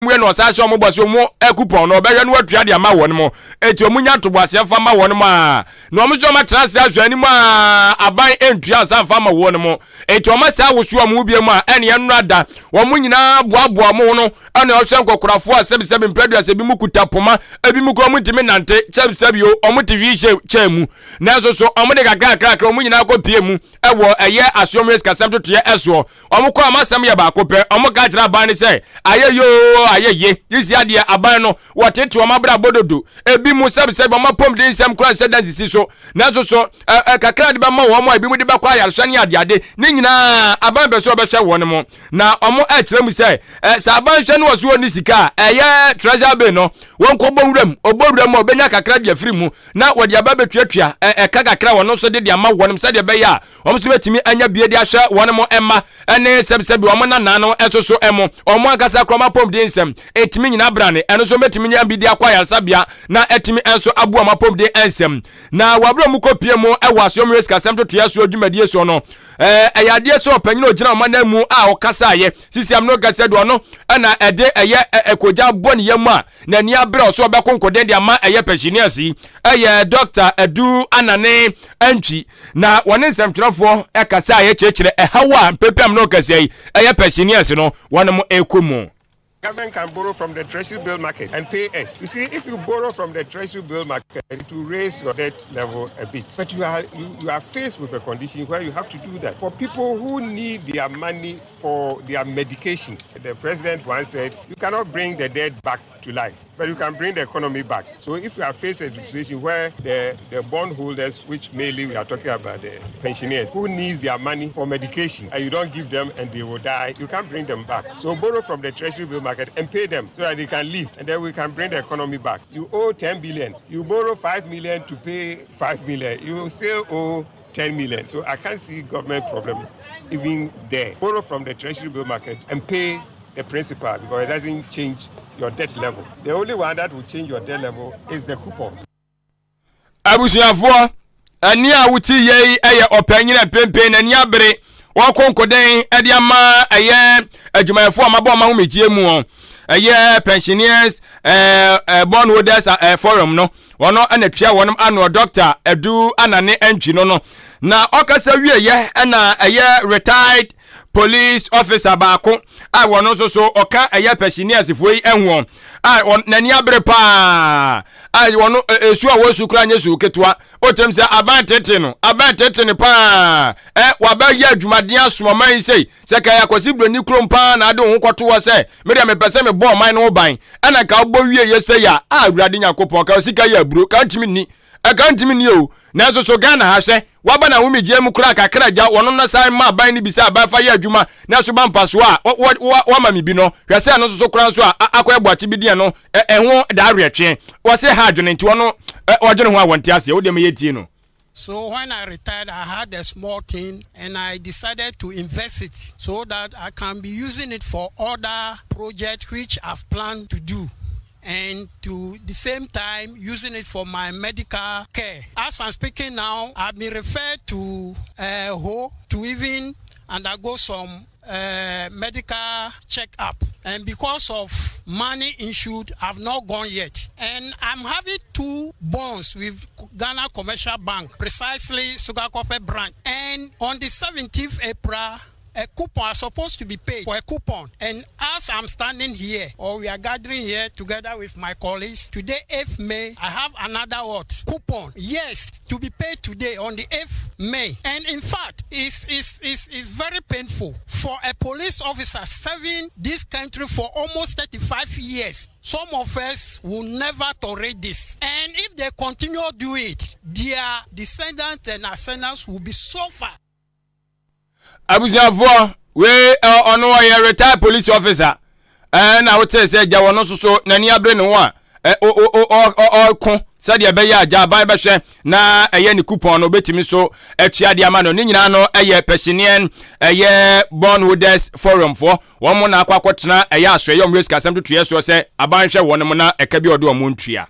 mwe no asase omo bose omo coupon no obehwe no atua de ama won mo eti omunya tobase fa ma won mo a no omo so ma trase aso ani mo a aban entua san fa ma won mo eti omo sa wosu omo bia mu a ene ye no ada omo nyina boaboa mo no ene ohwe nkokorafo a sebi mpredu asebi mu kutapoma ebi mu ko mu ntimi nante sebi o omo tv chemu na so omo de kakra omo nyina ko pie mu ewo eye asomres kasam to ye eso omo ko amasam ye ba ko pe omo ka kira ban ni se ayeyo ayeye yisi ade aban no wotetu omabra bododo ebi mu sebi omapom de nsem kura se dansi so na so kakra de ba ma wo mo ebi mu de ba kwa yarsane ade ni nyina aban be so obehwe won mo na omo akira mu se sa aban hwe no wo so ni sika eye treasure bay no won ko bowuram obenya kakra de afiri mu na wode aba betuatua ka kakra won so de ama won se de be ya omo so betimi anya bie de ahwe won mo emma ene sebi omo na no eso emo omo akasa kroma pom de nsem etimi nyina brane eno so betimi nya bi de akwa yasabia na etimi enso abu amapom de nsem na wabro mu kopie mu ewaso mu risk asem to so adwumadie so no eyade so opanyina ogina omana mu a okasa ye sisiam no gase do no na ede eye ekoja boni yemu a na ni abre so obekonkoden de ama eye pensioners yi eye Dr. Edu Anane Antwi na woni nsemtwerefo ekasa ye chekire ehawa pepem no gase yi eye pensioners no wonom ekomu. Government can borrow from the treasury bill market and pay us. You see, if you borrow from the treasury bill market, it will raise your debt level a bit. But you are faced with a condition where you have to do that. For people who need their money for their medication, the president once said, you cannot bring the dead back to life, but you can bring the economy back. So if you are faced with a situation where the bondholders, which mainly we are talking about the pensioners, who needs their money for medication, and you don't give them and they will die, you can't bring them back. So borrow from the treasury bill market and pay them so that they can live, and then we can bring the economy back. You owe 10 billion, you borrow 5 million to pay 5 million, you still owe 10 million. So I can't see government problem even there. Borrow from the treasury bill market and pay the principal because it doesn't change your debt level. The only one that will change your debt level is the coupon. Abusuafo ani a wuti ye eye opanyina pempe na ni abere wakonkoden ede ama eye adwumayefo amabo ma humejie mu eye pensioners bondholders forum no wono anatwa wonum ano Dr. Edu Anane Antwi no na okasa wieye na eye retired police officer baako a wono so oka eye pensioners foi enwo a nani abere pa a wono esu a wosu kura nyesu ketua otem se aban tete ne pa waba ye adwumade asoman sei se ka yakosi broni krompa na ade ho kwoto wo se me de me pese me bo man no ban ana ka obo wie ye se ya awurade nyakopon ka sika ya buro ka ntimi ni o na so Ghana ha hwe waba na humejie mu kura kakra ja wono na sai ma ban ni bisa ba fa ye adwuma na so ba mpaso a wa ma mi bi no hwe se no so kura so a akoyeboachi bi de no ho da retwe wo se ha adwene nti wono odwene ho awonte ase wo de me yetie no. So when I retired, I had a small thing and I decided to invest it so that I can be using it for other projects which I've planned to do, and to the same time using it for my medical care. As I'm speaking now, I've been referred to Ho to even undergo some medical check-up, and because of money issued, I've not gone yet. And I'm having 2 bonds with Ghana Commercial Bank, precisely Sugakope branch. And on the 17th April, a coupon is supposed to be paid for a coupon. And as I'm standing here, or we are gathering here together with my colleagues, today 8th May, I have another coupon. Yes, to be paid today on the 8th May. And in fact, it's very painful for a police officer serving this country for almost 35 years. Some of us will never tolerate this. And if they continue doing it, their descendants and ascendants will be suffer. Abusuafo we ono ye retired police officer na wo tell say ja wono so nani abre ne ho a ko sadia be ya ja ban be hwe na eye ni coupon no betimi so atua de ama no ni nyina no eye pensioner eye bondholders forum for won mo na akwakotena eye aso eye risk asem to so say aban hwe won mo na eka bi odo mo ntua.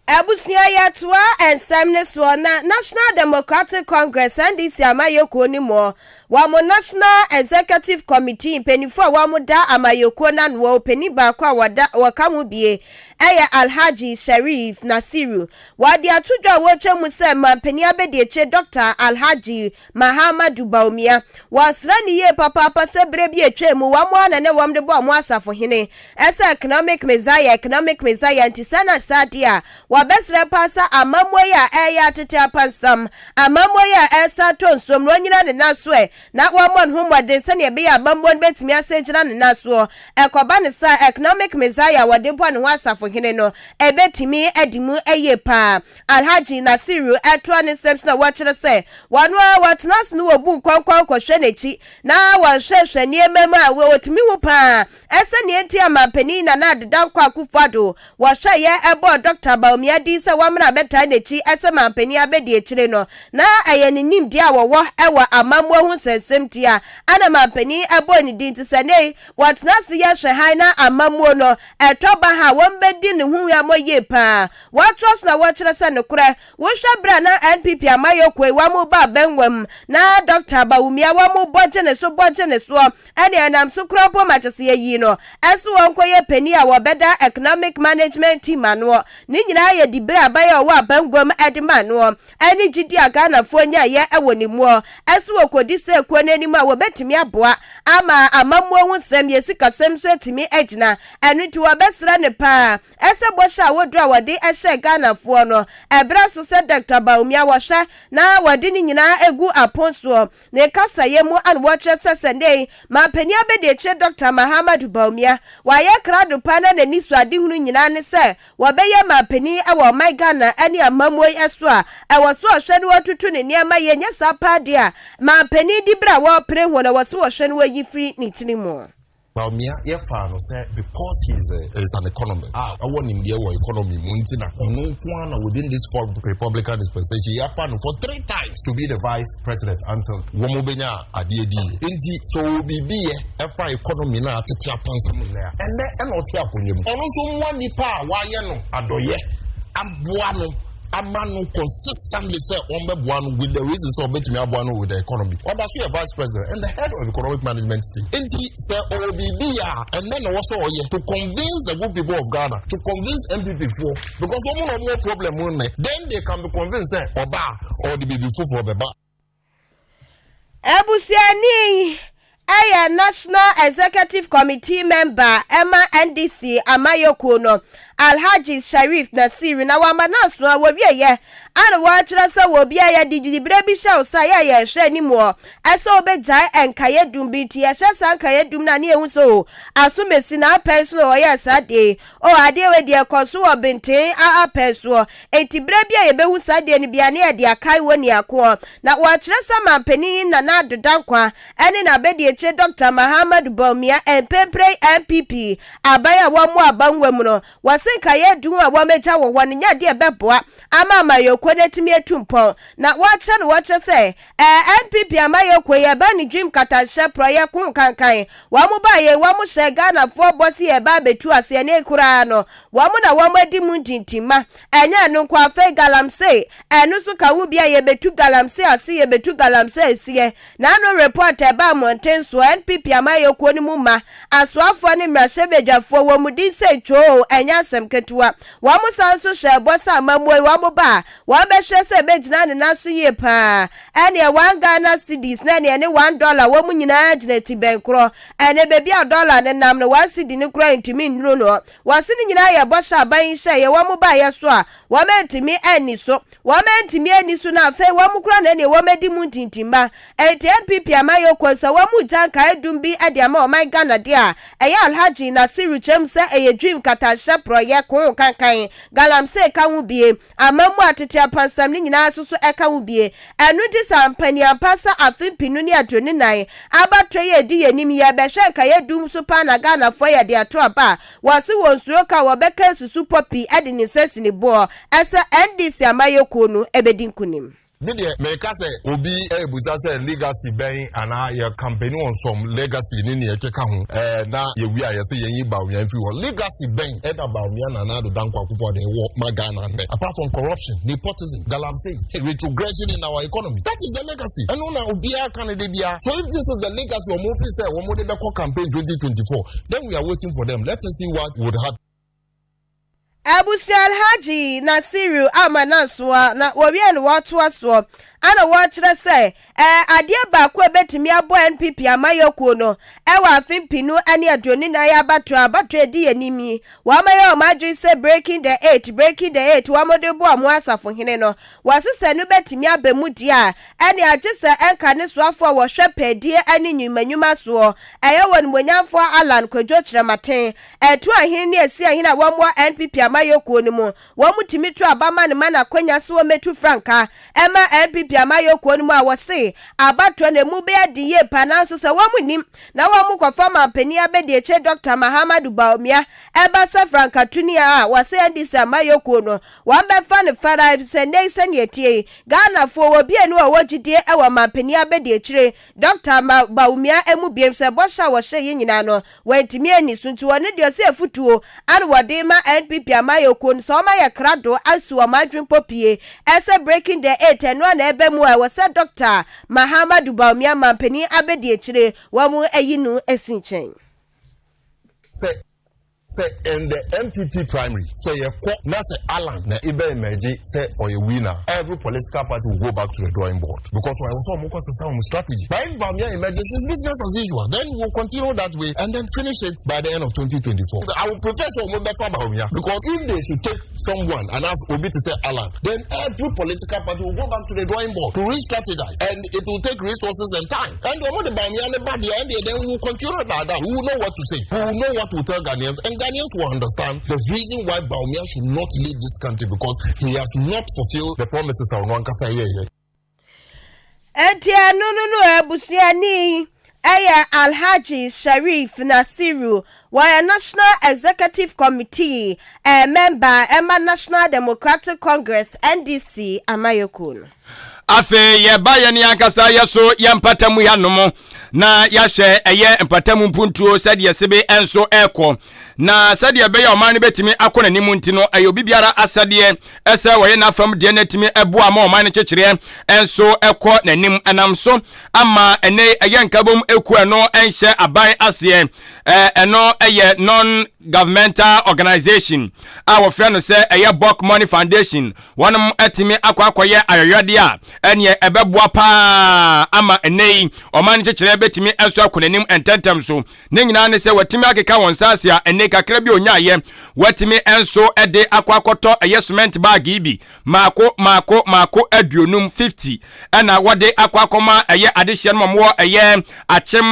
Ebusia yatwa ensemnes na National Democratic Congress NDC amayeko ni mo wamo National Executive Committee penifo wamo da amayoko na no peniba kwa wakamu bie eya Alhaji Sharif Nasiru wadi atudwa woche mu se mampani abedieche Dr. Alhaji Muhammadu Baumia wasra ni ye papa se brebi etwe mu wamo anane wamde bo amu asafo hene ese economic messiah antisana sadia wabesre pasa amamwe eya tete apansam amamwe esa tonsom no nyina ne naso na wamon homwade se ne be ya bambon betimi asejina ne naso ekoba ne sa economic messiah wade bo ne ho asafo hene no ebetimi edimu eye pa Alhaji Nasiru etwa ne sems na wachire se wanu watnas no obu kwankwan kohwe nechi na wahwehwe ne emema wotimi hu pa ese ne enti amampani na adeda kwa akufado wahwe ye ebo Dr. Baumia di se wamra beta nechi ese mampani abedi echire no na ayenim dia wowo ewa amamwo hu sensem tia ana mampani ebo ni di nti se ne watnas ye hwe han na amamwo no etoba ha wombedi ne hu ya moye pa watros na wachire se ne kure wo hwabra na NPP amayokwe wamu ba benwam na Dr. Baumia wamu boje ne so ene anam so kropo machese yi no esu wonkoye pani a wobeda economic management team ano ni nyina ye dibra abaye owa abangwam edema no ene gidi aga na fo nya ye ewonimu esu okodi se ko nanim a wobetimi aboa ama amammo hu sem ye sikasem so etimi egina ene ti wobesra ne pa ese bosha wodra wode ehye Ghana fo no ebra so se Dr. Baumia wahwe na wode ni nyina egu aponso ne kasa ye mu an watche sesende ma pani abedieche Dr. Muhammadu Baumia waye krado pana na nisu ade hunu nyina ne se wobeye ma pani ewo my Ghana ani amamoi eso a ewo so hwede watutu ne niama ye nya sapade a ma pani dibra wo pre ho na wo so hwede wo yi free ni tinimu Baumia ye fa no say because he is an economist. I want him there for economy muntina. Ono kwa within this Republican dispensation ye fa no for 3 times to be the vice president until womobenya adiedi. Enti so bibi ye fa economy na atete apansam na. Ene oti akonyem. Ono so mwa nipa wa ye no adoye. Aboa no amano consistently say on with the reasons of betting with the economy. Or that's your vice president and the head of economic management team. And he said and then also to convince the good people of Ghana, to convince MPP for because one more problem then they can be convinced Oba or the baby for the bar. Ebusiani National Executive Committee member Emma NDC Amayoko no Alhaji Sharif Nasiru na wamanaso awowie ye ana wachira sa wobia ya digibire bi sha usaya ya hwe ni mo esa obejai enkaye dum bi ti ya hwe san kaye dum na ne ehu so asumesi na apenso o ya sade o ade we de koso obente a apenso entibire bia ye behu sade ni bia ne ye de akai woni akọ na wachira sa mampani na adodankwa ene na bedi eche Dr. Muhammadu Baumia empempre MPP abaya wamu abanwam no kaye dum a wameja wo wan nya de beboa ama amayokwe netimi etumpon na wache se NPP amayokwe ye ba ni dream katashe proye kun kankan wamu ba ye wamu she Ghana fo bosi ye ba betu ase ne kura no wamu na wamu edi muntintima enya no kwa fe galamse enu so ka wo bia ye betu galamse ase ye betu galamse ase na no report e ba monten so NPP amayokwe ni muma aswafo ni mrashebedwafo wamu din se cho enya ketua wamu sanso shebosa amamwe wamu ba wambehwe se bejina ne naso ye pa ene wanga na cedis na ne $1 wamu nyina gineti benkro ene bebi $1 ne nam ne wasidi ne kura ntimi nro no wasini nyina ye bosha aban hye ye wamu ba ye so a wamentimi eni so na fe wamu kura na ne wamedi muntintimba NPP amayokwe sa wamu janka edumbi ade ama o my Ghana dia eya Alhaji Nasiru chemse eye dream katasha proye ko kankan galamse ka hu bie amamu atete apansam ni nyina so eka hu bie enu di sampani ampasa afimpinu ni adoni nan abatwe ye di yenim ye behwe ka ye dum so pa na Ghana fo ye de ato aba wase wonsuro ka wo beka susu popi ade ni sesi ni bo ese NDC amayoko no ebedinkunim Did make us obi ebuzase legacy ben and your company on some legacy in your kekahu na we are say yin ba we legacy ben about me and another dankwa kupo dey work magana apart from corruption, nepotism, galamsey, retrogression in our economy. That is the legacy. And now obia candidate bia. So if this is the legacy of Mopi say we dey campaign 2024, then we are waiting for them. Let us see what would happen. Abusi Alhaji Nasiru Amanaswa na wobia no watu aswo ana wɔkyerɛ sɛ adeɛ baako betimi abo NPP amayɔkuo no ɛwɔ afimpinu ane adroni na ya abato edi yanimi wɔamayɔ ɔmadwe sɛ breaking the 8 wɔamode bo amo asafo hene no wɔsesɛ no betimi abemu die a ɛne agye sɛ ɛnka ne soafo a wɔhwɛ pɛdie ane nyumanyuma soɔ ɛyɛ wɔ nbonyamfo Alan Kwadwo kyerɛmaten ɛto ahene ne asi ahene a wɔmwɔ NPP amayɔkuo no mu wɔn timi to abama ne mana kwanya so wɔ metu franka ɛma NPP amayɔkuo no mu a wɔse abato na mu be adiye pananso sɛ wɔn nim na wɔn kɔfa mampani abɛde eche Dr. Mahamadu Baumia ɛba sɛ franka tunia a wɔse ndisi amayɔkuo no wɔn bɛfa ne fara sɛ nei sɛ ne etie Ghana fo wɔ bie no a wɔgidie ɛwɔ mampani abɛde ekyire Dr. Baumia emu biem sɛ bɔhya wɔhyɛ yi nyina no wɔntimi ani so nti wɔne de ɔse afutuo an wɔde ma NPP amayɔkuo no sɛ wɔn ayɛ krado asi wɔn adwen popie ɛsɛ breaking the 8 ɛno na ɛbɛ mu a wɔsɛ Dr. Mahamadu Baumia mampani abedi echire wamu eyinu esinchen. Say in the MPP primary, say a na say Alan na ibe emerge say or a winner. Every political party will go back to the drawing board because I also more some strategy. But if Baumia emerges, it's business as usual. Then we'll continue that way and then finish it by the end of 2024. I will prefer to Omobefa Baumia because if they should take someone and ask Obi to say Alan, then every political party will go back to the drawing board to re-strategize and it will take resources and time. And the Baumia and the body and then we will continue like that. We will know what to say. We will know what to tell Ghanaians. And Ghanaians will understand the reason why Baumia should not lead this country because he has not fulfilled the promises of Nwankasa here. Etia no ebusiani Aya Alhaji Sharif Nasiru were National Executive Committee member Emma National Democratic Congress NDC Amayokun. Afe ye baye ni ankasa yeso ye mpatamu ya nomo na yahwe eye mpatamu mpuntuo sede yesebe enso eko na sede be ya oman betimi akona nimu ntino ayo bibiara asade ese woye na fam de natimi ebo ama oman chechire enso eko nanim anamso ama ene eye nkabom eku eno enhye aban ase eno eye non governmental organization our friend say eye Book Money Foundation wonum atimi akwakoye ayoyode a ene ebeboa pa ama ene oman chechire betimi enso akonanim ententem so ne nyina ne se watimi akeka wonsase a ene kakra bi onyaye watimi enso ede akwakoto eye cement bag ibi mako aduonum 50 ena wode akwakoma eye adehye no mo eye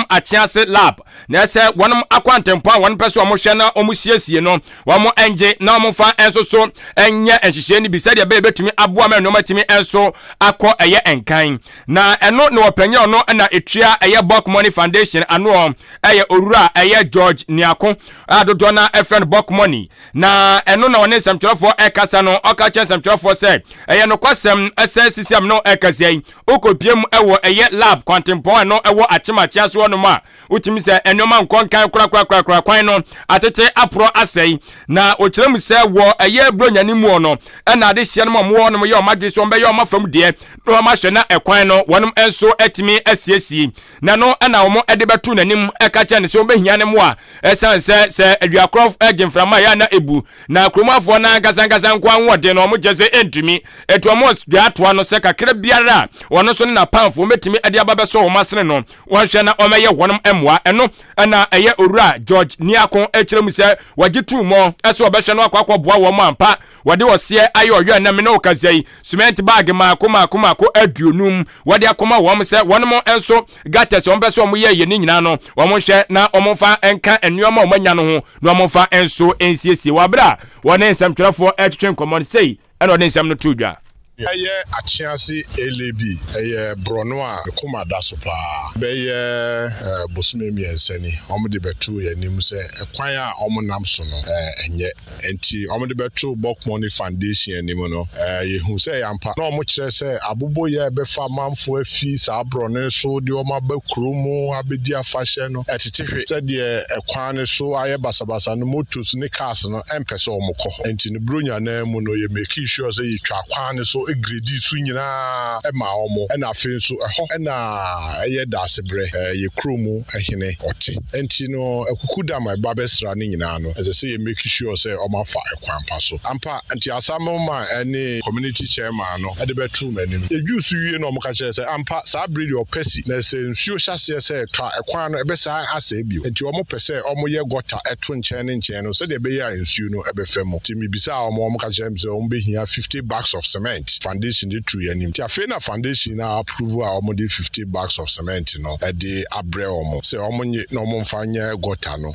achiase lab na se wonum akwantempo a won pese omohwe na omusiesie no womo enje na omfa enso so enye enhyehyɛ ni bisade be betumi aboa ma no matimi enso akɔ eye enkan na eno ne wopanye ono na etua eye Book Money Foundation ano eye orura eye George Niako adodo na friend Book Money na eno na wone samtwerefo ekasa no okache samtwerefo se eye no kwasem SSCM no ekasiai okopiem ewo eye lab kwantempo no ewo achimachia so no ma utimi se enoma nkonkan kura kwan no atete apro asai na okirem se wo eye bronyani mu ono na ade hye no mo no ye o magwe so mbe ye o mafam de no ma hwe na ekwan no wonum enso atimi asiesie na no na wo mo ede betu nanim ekache ne se obehia ne mo a esanse se aduakrof agimframa ya na ebu na kromafo na gazangazan kwa nwode no mo jeze entumi etu mo duatoa no se kakra biara wono so na panfo metimi ade ababeso wo masene no wonhwe na omeye wonum emwa eno na eye orura George Niako ekirem se wagitu mo ese obehwe no akwakwa boa wo mampa wode wosie aye oyo na me no okazai cement bag mako aduonum wode akoma wo se wonum enso gates ombeso mo ye ni nyina no wo hwe na omfa enka enuoma omanya no ho na omfa enso ensiesie wabra wone nsam twerefo etwetwe nkomon sei ena wode nsam no tudwa Eye achiasi LAB eye brono a kuma da so pa be ye bosume miensani omde betu ye nim se kwan a omonam so no enye enti omde betu Bulk Money Foundation anim no ye hu se yampa na omo kire se abobo ye be fa manfo afi sa brono so de oma ba krumu abedi afahye no etetehwe se de kwan ne so aye basabasa no motos ne cars no empese omko enti ne bronya na mu no ye make sure se ye twa kwan ne so grade su nyina e ma omo e na afi so ho e na eye dasebre ye kromu ehene oti enti no akuku da my babesra ne nyina no ese se ye make sure say omo fa ekwan pa so ampa enti asamo ma ene community chairman no e de betu manim ye juice wie no omo ka chere say ampa sa breed your pesi na se nsuo hyase say twa ekwan no e be sa asa ebio enti omo pese omo ye gota eto nchen no so de be ya nsuo no e be femo ti mi bisa omo ka chere say omo be hia 50 bags of cement foundation de true yanim ti afena foundation na approve a omo de 50 bags of cement no e de abre omo say omo nye na omo mfanya gota no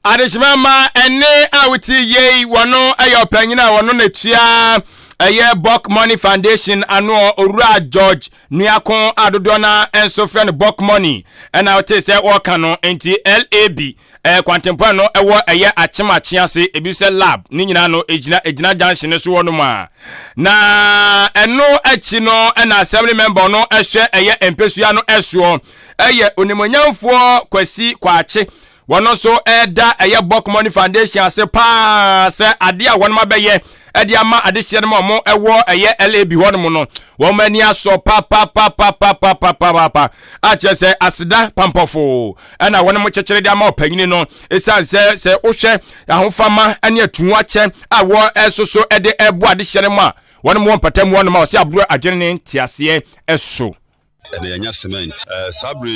Adishmama ene awiti ye wono ayo panyina wono netua eye Bulk Money Foundation ano Owura George Nuakon adodona enso friend Bulk Money and I say work no enti LAB kwantempo no ewo eye achemachiase ebise lab ni nyina no ejina junction so wono ma na eno achi no na assembly member no ehwe eye empesua no eso eye onimonyamfo kwasi kwache wono so eda eye Bulk Money Foundation ase pa se ade a wono mabeye edi ama adehye no mo ewo eye LAB wono no wo mani aso pa a chese asida pampofo na wono mo chekere di ama opanyini no esan se ohwe ahofama ene atu ache awo esoso ede ebu adehye no ma wono mo patam wono ma se aburo adwene ntiase eso ene yanya cement sabre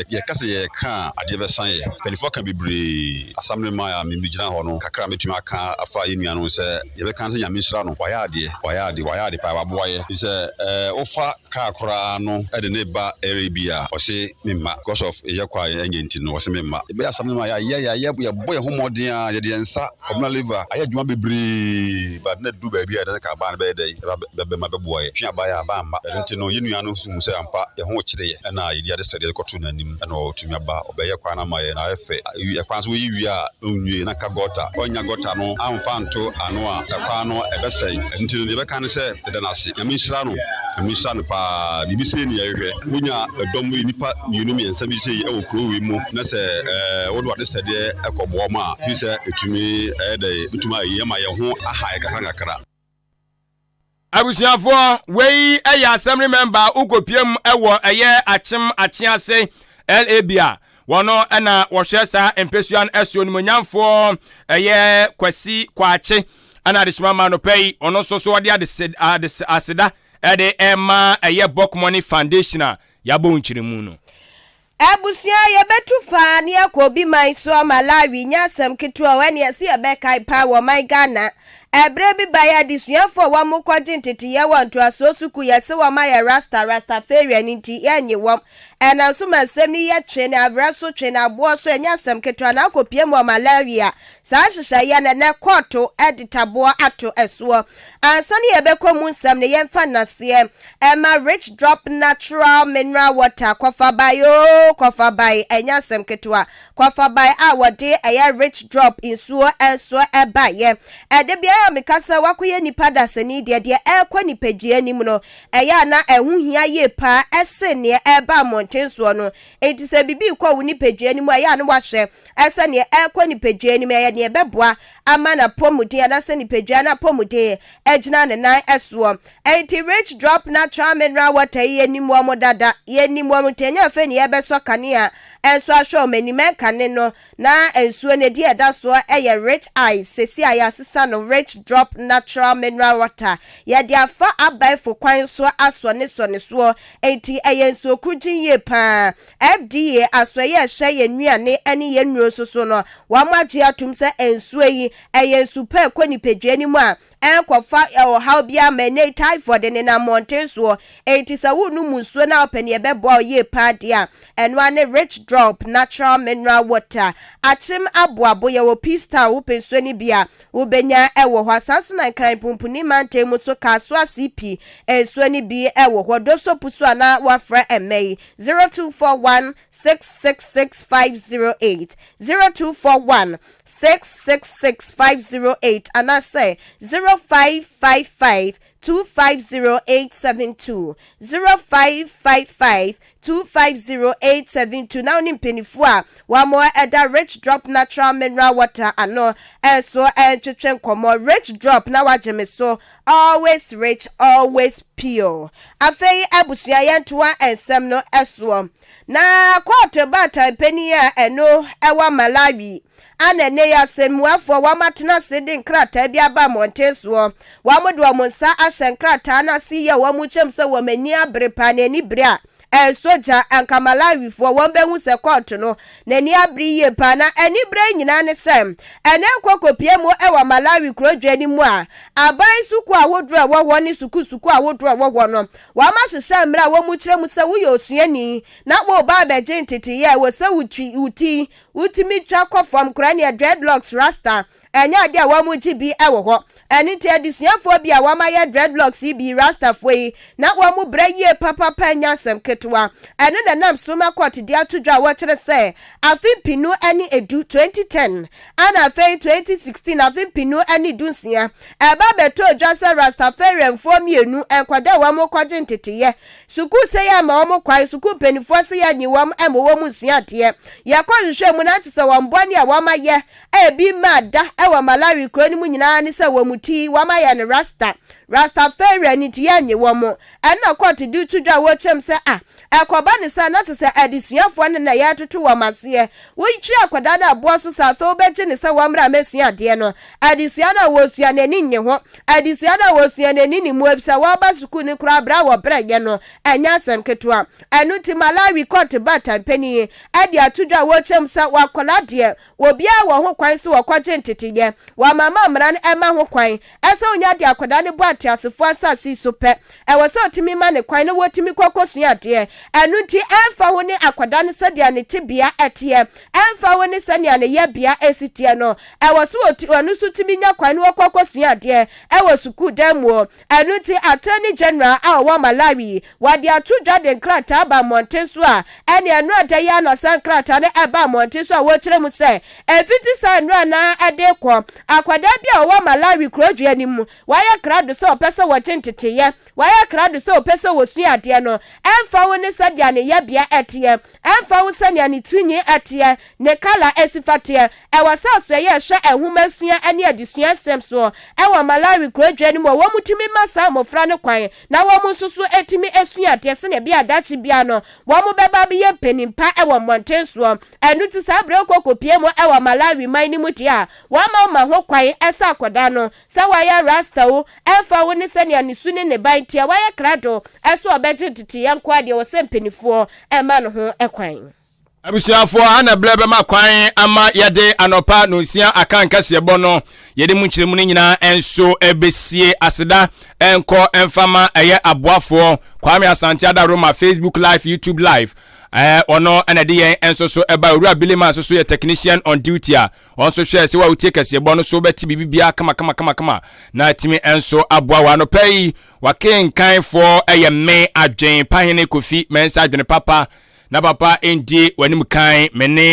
ye kase ye ka ade be san ye pelifo ka bibre asamne ma ya mi gina ho no kakra metuma aka afa ye nua no se ye be kan se nyame sira no waya ade pa baboa ye se ofa ka akora no ede ne ba Arabia o se mimma because of ye kwa anye nti no o se mimma be asamne ma ya boy homodin a ye de nsa communal liver aye dwuma bibre ba na du ba bia de ka ba na be de be ma be boa ye twa ba ya ba ma nti no ye nua no su se ampa ye ho chire na ye dia de sede kotu nanim na otumi aba obeye kwa na maye na efe ye kwa so yi wi a onwie na ka gota onya gota no amfa nto ano a kwa no ebesai nti no be kan se de na se nyamishira no pa ni bi se ni yehwe munya dom nipa mienu miensa bi se e wokro wi mu na se wodo de sede ekobo ma fi se etumi de bituma ye ma ye ho aha kakra abusuafo wei eye assembly member ukopiem ewo eye achiase LAB wono na wohwe sa empesuan eso nimonyamfo eye kwasi kwache ana adishmama no pay ono so wode asida ede ema eye Bulk Money Foundation ya bonchirimu no Abusia ye betu fa ne akobi man so Malawi nyasem ketua wani ase ye be kai pa wo my Ghana ebre bi baya disuafo wa mo kwaje ntete ye wanto asosuku ye se wa my rasta fairy nti yenye wom ena so masem ni ye twe na abraso twe na abo so nyasem ketua na akopie mo Malawi a sa hyehyɛ ye na koto editabo ato eso ansani ye be komu nsem ne ye mfa nase ema rich drop natural mineral water kofa bayo enyasem ketua kofa bay a wode eye rich drop insuo enso ebaye ede bia mikasa wakoye nipa dasani de ekwa nipadua nim no eya na ehuhia ye pa esene eba montenso no enti se bibi kwa wo nipadua nim eya na wahwe esene ekwa nipadua nim eya ne ebeboa ama na pomuden na se nipadua na pomuden ejina ne nan eso enti rich drop natural mineral water ye nim wo modada ye nim wo mutenya fe ne ebeso kanea enso ahwe menime kane no na ensuo ne die da so eye rich eyes sesi aya sesa no rich drop natural mineral water ya dia fa abai fo kwan so aso ne so enti eye ensuo kujin ye pa FDA aso ye hwe ye nuane ene ye nuo so no wa magye atum se ensuo yi eye ensuo pa kwani pedua ni mu a enkofa how bia mene typhoid ne na mountain so etisa wonu musuo na opani ebebo ye padia eno ane rich drop natural mineral water achim aboabo ye wo pista wo pensuo ni bia wo benya ewo ho asaso na kan pumpuni mante mu so kaso CP ensuo ni bi ewo ho doso pusu ana wafra emei 0241666508 0241666508 and I say 0555 250872 0555250872 now ni mpenifu a wa mo eda rich drop natural mineral water ano so twetwen komo rich drop na wageme so always rich always pure afei abusua yentoa ensem no eso na kwate bata peni a eno ewa Malawi anene ya semuafo wamatena sedi nkrata bia ba monteso wamodo monsa ahyenkrata na si ya wamuchem se wamani abrepa na ni bria soja ankamalawi fo wombehu se court no na ni abri ye pa na ani bra nyina ne sem ene kwakopie mu ewa Malawi krodwani mu a aban suku awodo a wo ni suku awodo a wo no wamahyehyɛ mra wo mu kyerɛ mu se wo yosuani na wo ba beje ntete ye wo se utimi twa kofam krania dreadlocks rasta enya dia wamu gibi ewo ho eni te adisuafo bia wamaye dreadlocks bi rasta foi na wamu braye papa panya sem ketwa ene na nam soma court dia atodwa wo kire se afimpinu eni edu 2010 ana fei 2016 afimpinu eni dunsia eba beto odwa se rasta ferian fo mienu enkwada wamu kwaje nteteye suku se ya ma wamu kwai suku penifo se ya nyi wam emo wamu suade ya kwahwehwe mu na tse wamboni a wamaye ebi mada ewa Malawi kroni mu nyina ne se wamuti wamaye ne rasta ferian ni tianye womo ena court du tudwa wo chem se akoba ne sa na to se adisuafo ne na ya toto wamase wo twi akoda na abo so sa so beje ne se wamra mesua de no adisua na wo sua ne ni nye ho adisua na wo sua ne ni mu afisa wo ba suku ni kura bra wo brege no anya sem ketua enu ti Malawi court bata peni ade atudwa wo chem se wakola de wo bia wo ho kwan se wo kwaje nteteye wa mama mra ne ema ho kwan ese onya de akoda ne bo atiasefo asasi so pe ewo se otimi ma ne kwan ne wotimi kokosua de enu ti emfa ho ne akoda ne sadia ne tibia etie emfa ho ne sania ne yebia esitie no ewo se onu su timi nya kwan ne kokosua de ewo suku demu enu ti attorney general wa Malawi wadi atudwa de nkrata ba monteso a ene enu adaya na sankrata ne eba monteso a wo kire mu se efiti sa enu na ade ko akwada bia wa Malawi krodua ni mu waya krado so opese wo chenteteye waya krado so opese wo suade no emfa wo ne sadia ne yebia etie emfa wo sania ne twinye etie ne kala esifate ewa saso ye hwe ehumasua ene adisua sem so ewa Malawi krodua ni mu wo mutimi masa mofra ne kwan na wo mususu etimi esuade se ne bia dachi bia no wo mu beba bi ye penimpa ewa montenso enu ti sabre kokopie mu ewa Malawi man ni mutia wo ma ho kwan esa akoda no se waya rasta wo emfa wo ne sania ne sune ne bantia waya krado eso obeje titi yanko ade wo sempenifo ema no ho ekwan abusuafo ana blebe ma kwan ama yede anopa no sia Ahenkan Kasiebo no yede mu nkyeremu ne nyina enso ebesie aseda enko emfama eye aboafo Kwame Asante ada Roma Facebook live YouTube live ono anade yen enso so eba owura bilema so ye technician on duty a onso hwe se wa utie Kasiebo no so beti bibia kama na timi enso aboa wa no pai wakenkan for eye me adwen pahene Kofi mensa adwen papa na papa endi wanim kan mene